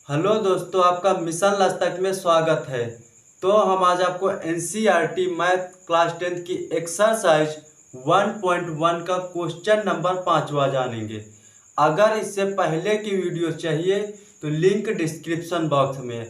Hello दोस्तों, आपका mission lunch तक में स्वागत है। तो हम आज आपको एनसीईआरटी मैथ क्लास 10 की एक्सरसाइज 1.1 का क्वेश्चन नंबर 5वां जानेंगे। अगर इससे पहले की वीडियो चाहिए तो लिंक डिस्क्रिप्शन बॉक्स में है।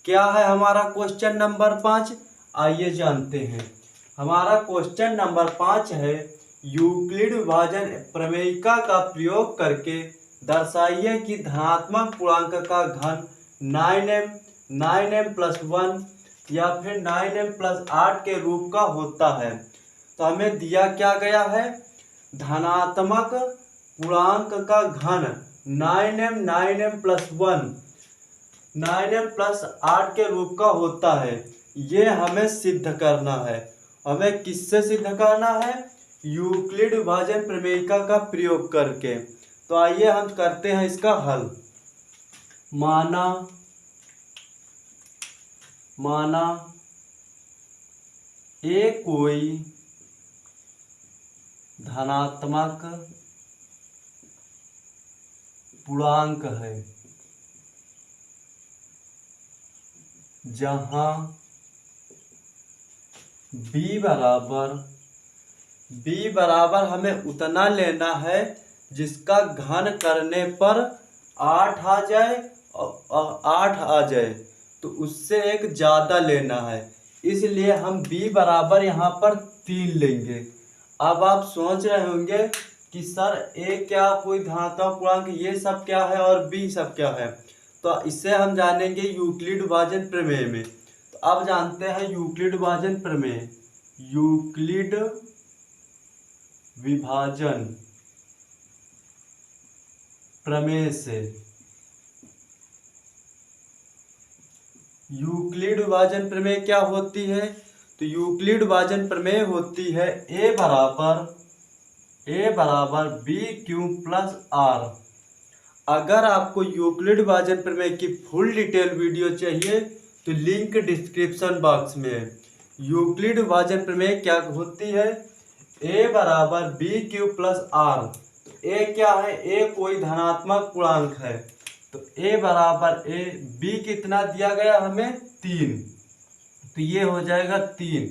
क्या है हमारा क्वेश्चन नंबर 5, आइए जानते हैं। हमारा क्वेश्चन नंबर 5 है, यूक्लिड विभाजन प्रमेयिका का प्रयोग करके दर्शाइए कि धनात्मक पूर्णांक का घन 9m प्लस 1 या फिर 9m प्लस 8 के रूप का होता है। तो हमें दिया क्या गया है, धनात्मक पूर्णांक का घन 9m प्लस 1 9m प्लस 8 के रूप का होता है। ये हमें सिद्ध करना है। हमें किससे सिद्ध करना है? यूक्लिड विभाजन प्रमेयिका का प्रयोग करके। तो आइए हम करते हैं इसका हल। माना ए कोई धनात्मक पूर्णांक है जहां b बराबर हमें उतना लेना है जिसका घन करने पर 8 आ जाए और 8 आ जाए, तो उससे एक ज़्यादा लेना है। इसलिए हम b बराबर यहाँ पर 3 लेंगे। अब आप सोच रहे होंगे कि सर a क्या कोई धनात्मक पूर्णांक, ये सब क्या है और b सब क्या है। तो इसे हम जानेंगे यूक्लिड विभाजन प्रमेय में। तो अब जानते हैं यूक्लिड विभाजन प्रमेय। यूक्लिड विभाजन प्रमेय से यूक्लिड विभाजन प्रमेय क्या होती है? तो यूक्लिड विभाजन प्रमेय होती है a बराबर बी क्यू प्लस आर। अगर आपको यूक्लिड विभाजन प्रमेय की फुल डिटेल वीडियो चाहिए तो लिंक डिस्क्रिप्शन बॉक्स में है। यूक्लिड विभाजन प्रमेय क्या होती है? a बराबर बी क्यू प्लस आर। तो a क्या है? a कोई धनात्मक पूर्णांक है। तो a बराबर a, b कितना दिया गया हमें? 3। तो ये हो जाएगा 3।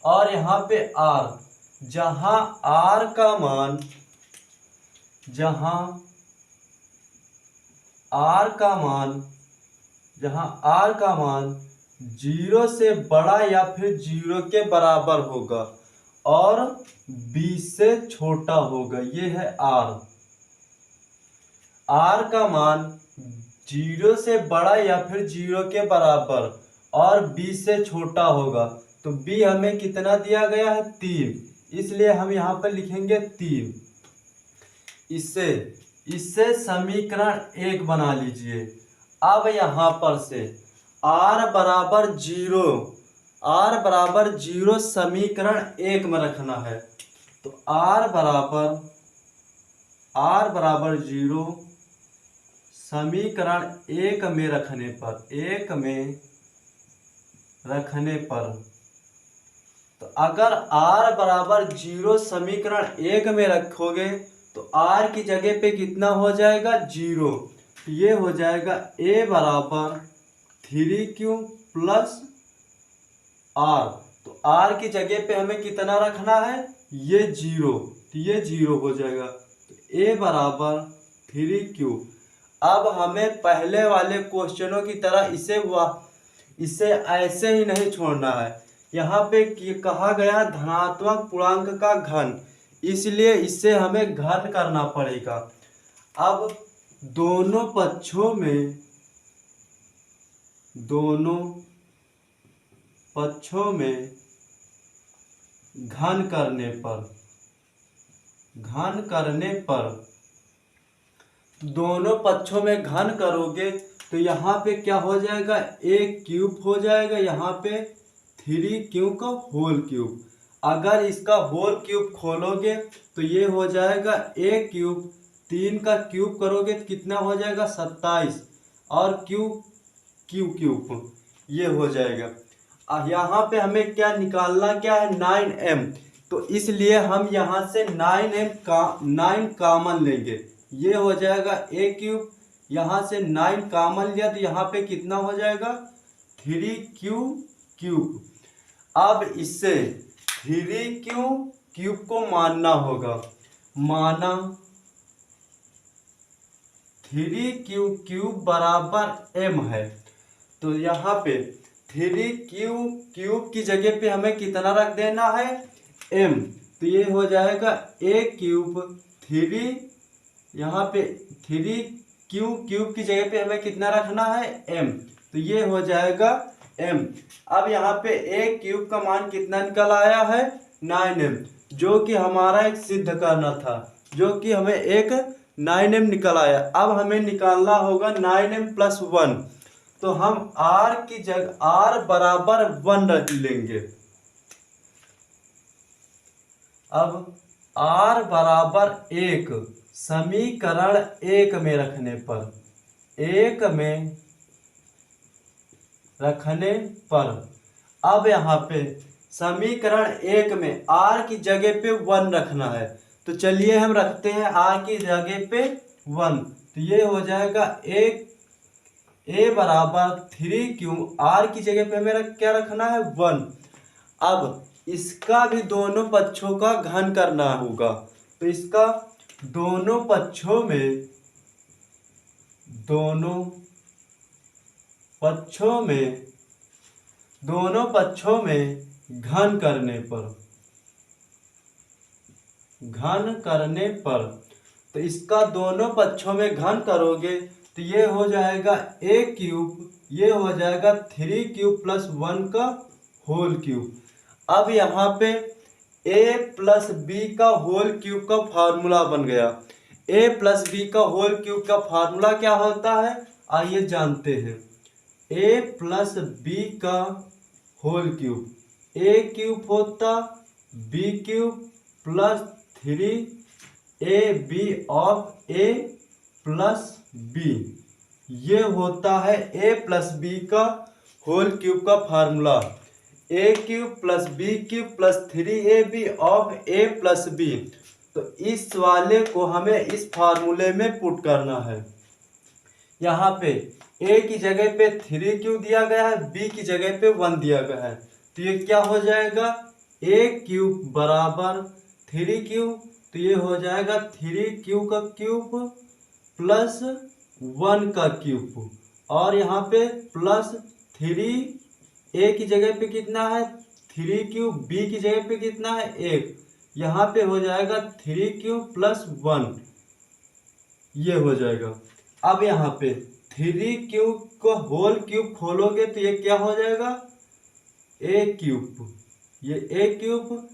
और यहाँ पे r, जहाँ r का मान जहाँ r का मान 0 से बड़ा या फिर 0 के बराबर होगा और b से छोटा होगा, ये है r। r का मान 0 से बड़ा या फिर 0 के बराबर और b से छोटा होगा, तो b हमें कितना दिया गया है? 3। इसलिए हम यहाँ पर लिखेंगे 3। इससे समीकरण 1 बना लीजिए। अब यहाँ पर से r बराबर 0 समीकरण 1 में रखना है। तो r बराबर 0 समीकरण 1 में रखने पर तो अगर r बराबर 0 समीकरण 1 में रखोगे तो r की जगह पे कितना हो जाएगा? 0। तो ये हो जाएगा a बराबर 3q प्लस r। तो r की जगह पे हमें कितना रखना है? ये 0। तो ये 0 हो जाएगा। तो a बराबर 3q। अब हमें पहले वाले क्वेश्चनों की तरह इसे ऐसे ही नहीं छोड़ना है। यहाँ पे कहा गया धनात्मक पूर्णांक का घन, इसलिए इसे हमें घन करना पड़ेगा। अब दोनों पक्षों में घन करने पर दोनों पक्षों में घन करोगे तो यहाँ पे क्या हो जाएगा? a क्यूब हो जाएगा, यहाँ पे 3q का होल क्यूब। अगर इसका होल क्यूब खोलोगे तो ये हो जाएगा a क्यूब, 3 का क्यूब करोगे तो कितना हो जाएगा? 27 और क्यूब ये हो जाएगा। यहाँ पे हमें क्या निकालना क्या है? 9m। तो इसलिए हम यहाँ से 9 कॉमन लेंगे। ये हो जाएगा a क्यूब, यहाँ से 9 कॉमन लिया तो यहाँ पे कितना हो जाएगा 3q क्यूब। अब इससे 3q क्यूब को मानना होगा, माना 3q क्यूब बराबर m है। तो यहाँ पे 3q क्यूब की जगह पे हमें कितना रख देना है m। तो ये हो जाएगा a क्यूब 3, यहाँ पे 3q क्यूब की जगह पे हमें कितना रखना है m। तो ये हो जाएगा m। अब यहाँ पे a क्यूब का मान कितना निकल आया है 9m, जो कि हमारा एक सिद्ध करना था, जो कि हमें एक 9m निकल आया। अब हमें निकालना होगा 9m प्लस 1। तो हम r की जगह r बराबर 1 रख लेंगे। अब r बराबर 1 समीकरण 1 में रखने पर, 1 में रखने पर अब यहाँ पे समीकरण 1 में r की जगह पे 1 रखना है। तो चलिए हम रखते हैं r की जगह पे 1। तो ये हो जाएगा a बराबर 3q, r की जगह पे हमें क्या रखना है 1। अब इसका भी दोनों पक्षों का घन करना होगा। तो इसका दोनों पक्षों में घन करने पर तो इसका दोनों पक्षों में घन करोगे तो ये हो जाएगा a क्यूब, ये हो जाएगा 3q प्लस 1 का होल क्यूब। अब यहाँ पे a प्लस बी का होल क्यूब का फार्मूला बन गया। a प्लस बी का होल क्यूब का फार्मूला क्या होता है, आइए जानते हैं। a प्लस बी का होल क्यूब, a क्यूब होता b cube plus 3ab of a plus b। ये होता है a प्लस बी का होल क्यूब का formula, a cube plus b cube plus 3ab of a plus b। तो इस वाले को हमें इस फार्मूले में पुट करना है। यहाँ पे a की जगह पे 3q दिया गया है, b की जगह पे 1 दिया गया है। तो ये क्या हो जाएगा a क्यूब बराबर 3q। तो ये हो जाएगा 3q का क्यूब प्लस 1 का क्यूब, और यहाँ पे प्लस 3a की जगह पे कितना है 3q, b की जगह पे कितना है 1, यहाँ पे हो जाएगा 3q प्लस 1, ये हो जाएगा। अब यहाँ पे 3q को होल क्यूब खोलोगे तो ये क्या हो जाएगा a क्यूब, ये a क्यूब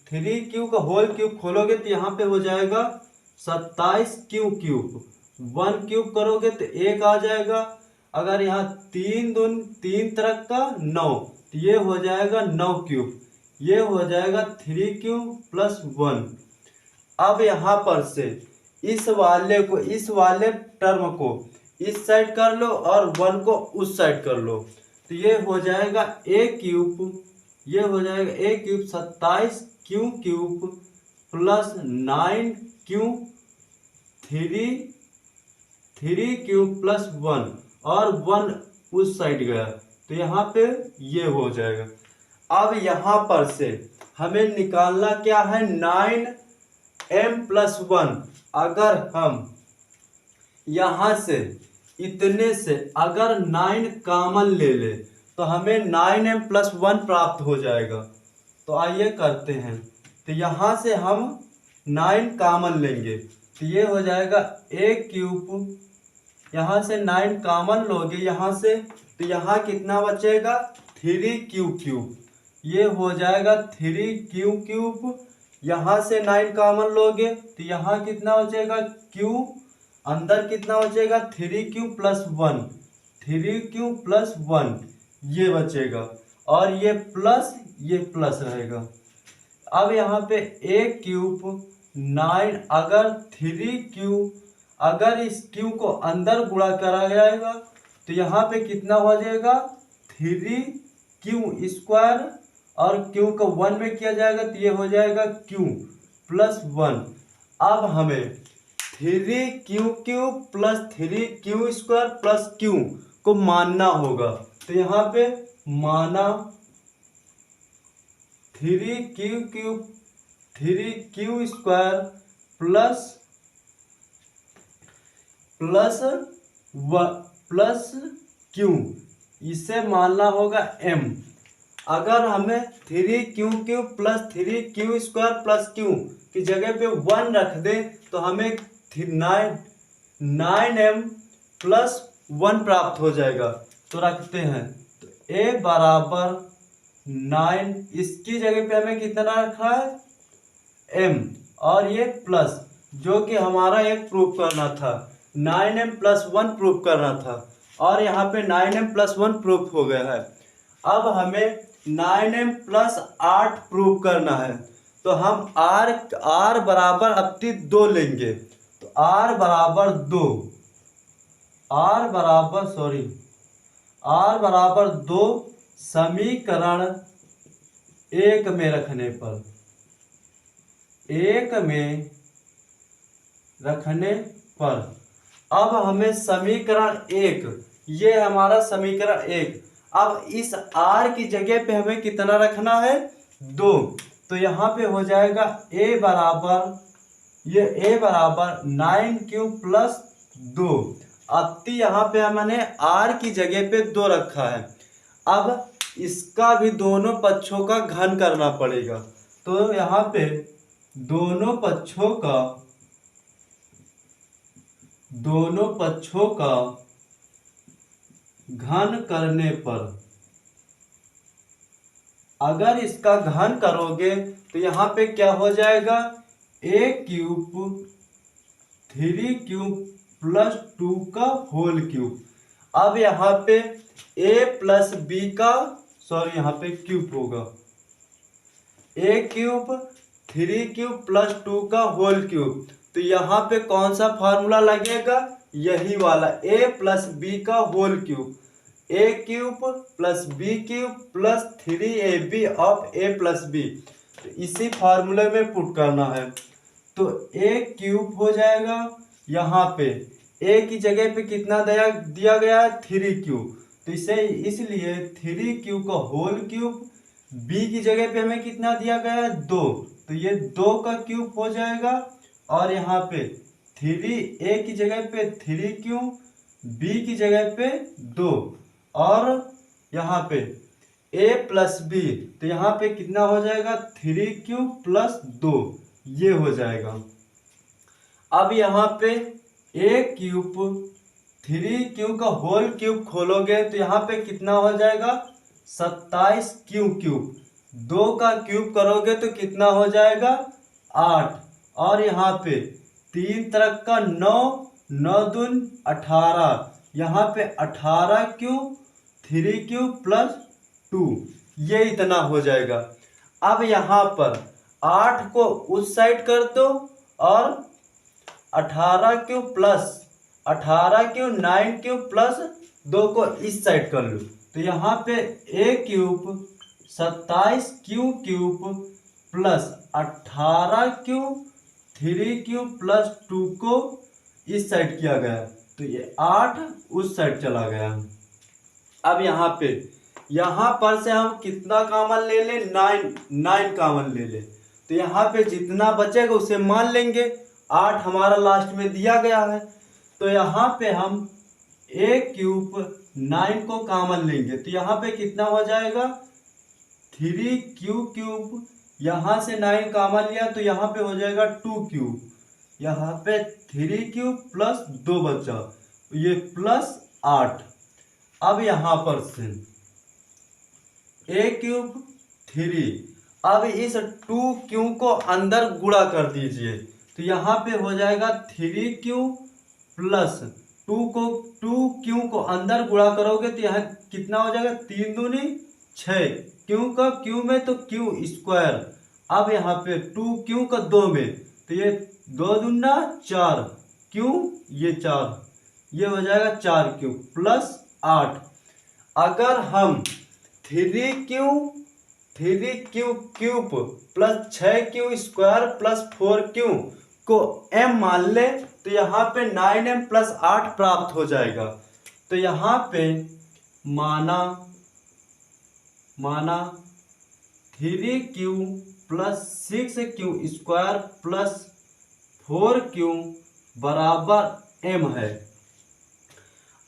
3q का होल क्यूब खोलोगे तो यहाँ पे हो जाएगा 27q क्यूब, 1 क्यूब करोगे तो 1 आ जाएगा। अगर यहाँ 3 दून 3 तरह का 9, तो ये हो जाएगा 9 क्यूब, ये हो जाएगा 3q प्लस 1। अब यहाँ पर से इस वाले टर्म को इस साइड कर लो और 1 को उस साइड कर लो। तो ये हो जाएगा a क्यूब, ये हो जाएगा a cube 27q cube plus 9q 3q plus 1, और 1 उस साइड गया तो यहाँ पे ये हो जाएगा। अब यहाँ पर से हमें निकालना क्या है 9m प्लस 1। अगर हम यहाँ से इतने से अगर 9 कॉमन ले ले तो हमें 9m प्लस 1 प्राप्त हो जाएगा। तो आइए करते हैं। तो यहाँ से हम 9 कॉमन लेंगे तो ये हो जाएगा a क्यूब, यहाँ से 9 कॉमन लोगे यहाँ से तो यहाँ कितना बचेगा 3q क्यूब, ये हो जाएगा 3q क्यूब। यहाँ से 9 कॉमन लोगे तो यहाँ कितना बचेगा q, अंदर कितना बचेगा 3q प्लस 1, 3q प्लस 1 ये बचेगा, और ये प्लस रहेगा। अब यहाँ पे a क्यूब 9, अगर 3q, अगर इस q को अंदर गुणा करा जाएगा तो यहाँ पे कितना हो जाएगा 3q स्क्वायर, और q को 1 में किया जाएगा तो ये हो जाएगा q प्लस 1। अब हमें three Q cube plus three Q square plus Q को मानना होगा। तो यहाँ पे माना three Q cube three Q square plus plus plus Q, इसे मानना होगा m। अगर हमें three Q cube plus three Q square plus Q की जगह पे 1 रख दे तो हमें 9m प्लस 1 प्राप्त हो जाएगा। तो रखते हैं, तो a बराबर 9, इसकी जगह पे हमें कितना रखा है m, और ये प्लस जो कि हमारा एक प्रूफ करना था, 9m प्लस 1 प्रूफ करना था, और यहाँ पे 9m प्लस 1 प्रूफ हो गया है। अब हमें 9m प्लस 8 प्रूव करना है। तो हम r बराबर अपनी 2 लेंगे। तो r बराबर 2, r बराबर 2 समीकरण 1 में रखने पर, 1 में रखने पर अब हमें समीकरण 1, ये हमारा समीकरण 1, अब इस r की जगह पे हमें कितना रखना है 2। तो यहाँ पे हो जाएगा a बराबर 9q प्लस 2। अब यहाँ पे हमने r की जगह पे 2 रखा है। अब इसका भी दोनों पक्षों का घन करना पड़ेगा। तो यहाँ पे दोनों पक्षों का घन करने पर, अगर इसका घन करोगे तो यहाँ पे क्या हो जाएगा a क्यूब 3q प्लस 2 का होल क्यूब। अब यहाँ पे a प्लस b का यहाँ पे क्यूब होगा, a क्यूब 3q प्लस 2 का होल क्यूब। तो यहाँ पे कौन सा फार्मूला लगेगा, यही वाला a प्लस b का whole cube, a cube plus b cube plus 3ab of a plus b। तो इसी फार्मूले में पुट करना है। तो a क्यूब हो जाएगा, यहाँ पे a की जगह पे कितना दिया गया है 3q, तो इसे इसलिए 3q का होल क्यूब, b की जगह पे हमें कितना दिया गया है 2, तो ये 2 का क्यूब हो जाएगा। और यहाँ पे 3a की जगह पे 3q, b की जगह पे 2, और यहाँ पे a प्लस b, तो यहाँ पे कितना हो जाएगा 3q प्लस 2, ये हो जाएगा। अब यहाँ पे a क्यूब 3q का होल क्यूब खोलोगे तो यहाँ पे कितना हो जाएगा 27q क्यूब, 2 का क्यूब करोगे तो कितना हो जाएगा 8, और यहाँ पे 3 तरह का 9, 9 दून 18, यहाँ पे 18q 3q प्लस 2, ये इतना हो जाएगा। अब यहाँ पर 8 को उस साइड कर दो और 18q प्लस 9q प्लस 2 को इस साइड कर लो। तो यहाँ पे a cube 27q cube plus 18q 3q plus 2 को इस साइड किया गया, तो ये 8 उस साइड चला गया। अब यहाँ पर से हम कितना कॉमन ले ले 9 कॉमन ले ले, तो यहाँ पे जितना बचेगा उसे मान लेंगे, 8 हमारा लास्ट में दिया गया है। तो यहाँ पे हम a क्यूब 9 को कॉमन लेंगे, तो यहाँ पे कितना हो जाएगा 3q क्यूब, यहाँ से 9 कॉमन लिया तो यहाँ पे हो जाएगा 2 क्यूब, यहाँ पे 3q प्लस 2 बचा, ये प्लस 8। अब यहाँ पर से a क्यूब 3, अब इस 2q को अंदर गुणा कर दीजिए, तो यहाँ पे हो जाएगा 3q प्लस 2q को अंदर गुणा करोगे तो यहाँ कितना हो जाएगा 3 दूनी 6, क्यू का क्यू में तो क्यू स्क्वायर। अब यहाँ पे 2q का 2 में, तो ये 2 दूना 4, क्यू ये 4, ये हो जाएगा 4q प्लस 8। अगर हम 3q cube plus 6q square plus 4q को m मान ले तो यहाँ पे 9m + 8 प्राप्त हो जाएगा। तो यहाँ पे माना 3q + 6q² + 4q बराबर m है।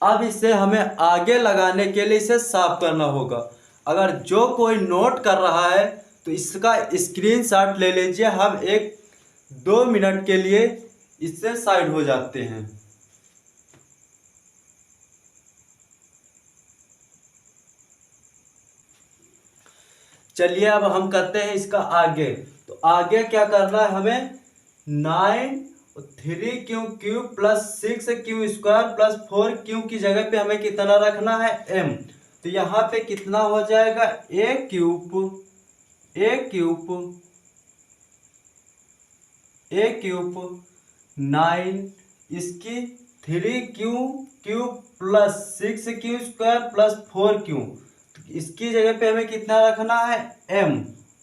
अब इसे हमें आगे लगाने के लिए इसे साफ करना होगा। अगर जो कोई नोट कर रहा है तो इसका स्क्रीनशॉट ले लीजिए। हम 1-2 मिनट के लिए इससे साइड हो जाते हैं। चलिए अब हम करते हैं इसका आगे। तो आगे क्या करना है हमें, 3q³ + 6q² + 4q की जगह पे हमें कितना रखना है, m। तो यहाँ पे कितना हो जाएगा, a³ 9 इसकी 3q³ + 6q² + 4q, इसकी जगह पे हमें कितना रखना है, m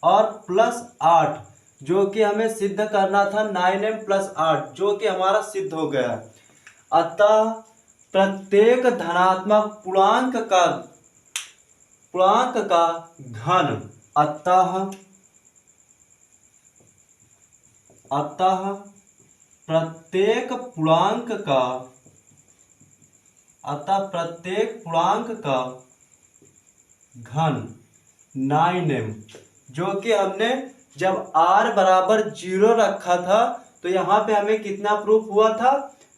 और +8, जो कि हमें सिद्ध करना था 9m + 8, जो कि हमारा सिद्ध हो गया। अतः प्रत्येक धनात्मक पूर्णांक का घन, अतः प्रत्येक पूर्णांक का घन 9m, जो कि हमने जब r बराबर 0 रखा था तो यहाँ पे हमें कितना प्रूफ हुआ था,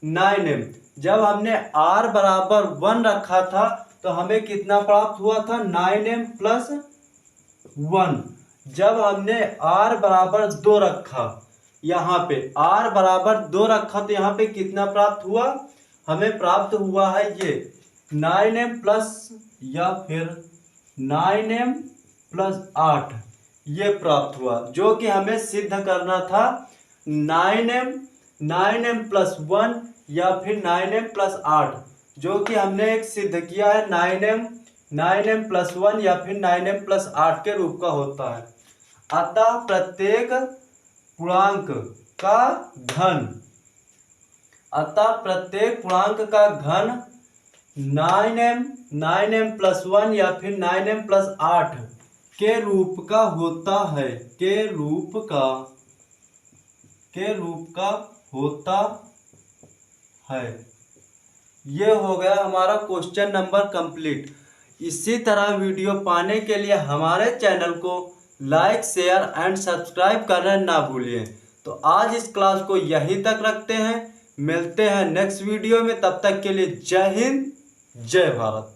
9m। जब हमने r बराबर 1 रखा था तो हमें कितना प्राप्त हुआ था, 9m + 1। जब हमने r बराबर 2 रखा, यहाँ पे r बराबर 2 रखा तो यहाँ पे कितना प्राप्त हुआ, हमें प्राप्त हुआ है ये 9m या फिर 9m + 8, ये प्राप्त हुआ, जो कि हमें सिद्ध करना था 9m + 1 या फिर 9m + 8, जो कि हमने एक सिद्ध किया है 9m + 1 या फिर 9m + 8 के रूप का होता है। अतः प्रत्येक पूर्णांक का घन 9m + 1 या फिर 9m + 8 के रूप का होता है, के रूप का होता है। ये हो गया हमारा क्वेश्चन नंबर कंप्लीट। इसी तरह वीडियो पाने के लिए हमारे चैनल को लाइक, शेयर एंड सब्सक्राइब करना ना भूलिए। तो आज इस क्लास को यहीं तक रखते हैं, मिलते हैं नेक्स्ट वीडियो में। तब तक के लिए जय हिंद, जय भारत।